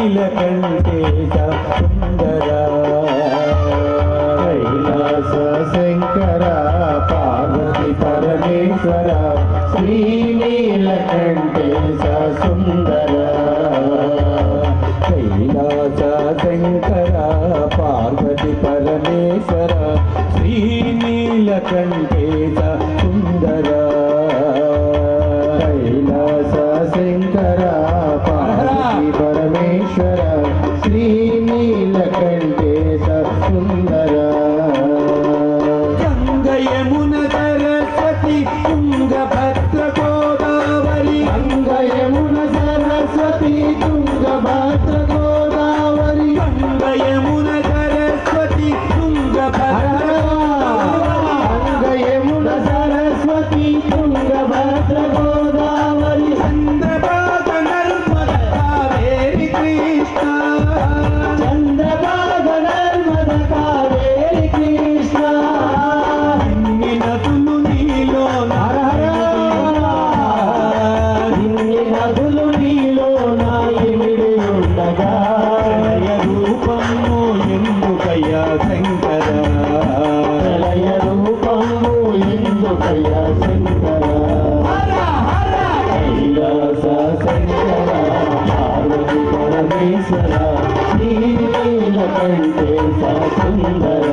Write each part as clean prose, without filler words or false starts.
శ్రీనీలకంఠేశ సుందర కైలాస శంకర పార్వతి పరమేశ్వర శ్రీనీలకంఠేశ సుందర కైలాస శంకర పార్వతి పరమేశ్వర శ్రీనీలకంఠేశ సుందర కైలాస శంకర పార్వతి పరమేశ్వర శ్రీనీలకంఠేశ సుందర గంగయమున సరస్వతి తుంగభద్ర గోదావరి గంగయమున సరస్వతి తుంగభద్ర గోదావరి గంగయమున సరస్వతి తుంగభద్ర గంగయమున సరస్వతి తుంగభద్ర గోదావరి చంద్రబాగ నర్మద కావేరి కృష్ణ చంద్రబాగ నర్మద కావేరి కృష్ణ ఇన్ని నదులు నీలో ఇన్ని నదులు నీలో నా ఇమిడి ఉండగా ప్రళయ రూపము ఎందుకయ్యా శంకర ప్రళయ రూపము ఎందుకయ్యా శంకర కైలాస శంకర పార్వతి పరమేశ్వర శ్రీనీలకంఠేశ సుందర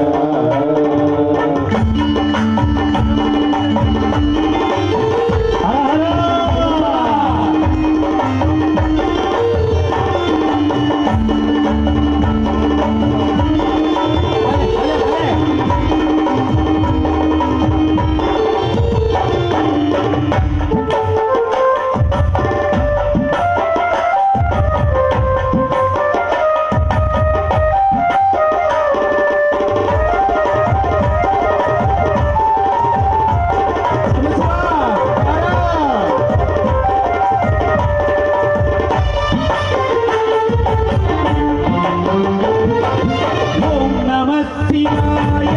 ఓం నమః శివాయ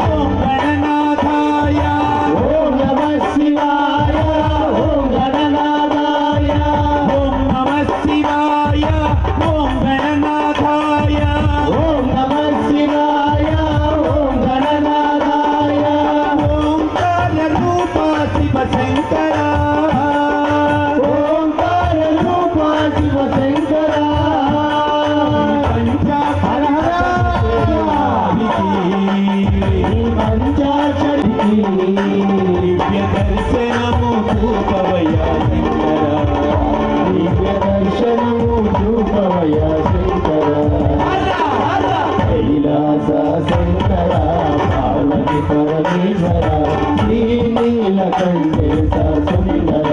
ఓం గణనాథాయ ఓం నమః శివాయ ఓం గణనాథాయ ఓం నమః శివాయ ఓం గణనాథాయ ఓం నమః శివాయ ఓం గణనాథాయ ఓంకార రూప శివ శంకర ఓంకార రూప శివ శంకర పంచాక్షరి దివ్య దర్శనము చూపవయ్యా శంకర దివ్య దర్శనము చూపవయ శంకర కైలాస శంకర పార్వతి పరమేశ్వర శ్రీనీలకంఠేశ సుందర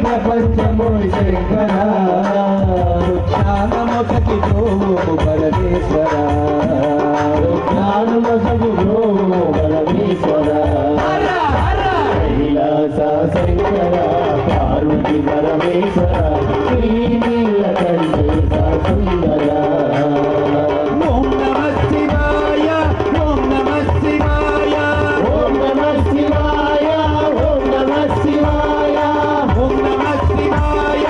ప్రపంచము శంకర జ్ఞానమొకటి ప్రోము పరమేశ్వర జ్ఞానమసగు పరమేశ్వర కైలాస శంకర పార్వతి పరమేశ్వర శ్రీనీలకంఠేశ సుందర ఓం నమః శివాయ ఓం నమః శివాయ ఓం నమః శివాయ ఓం నమః శివాయ ఓం నమః శివాయ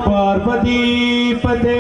పార్వతీపతే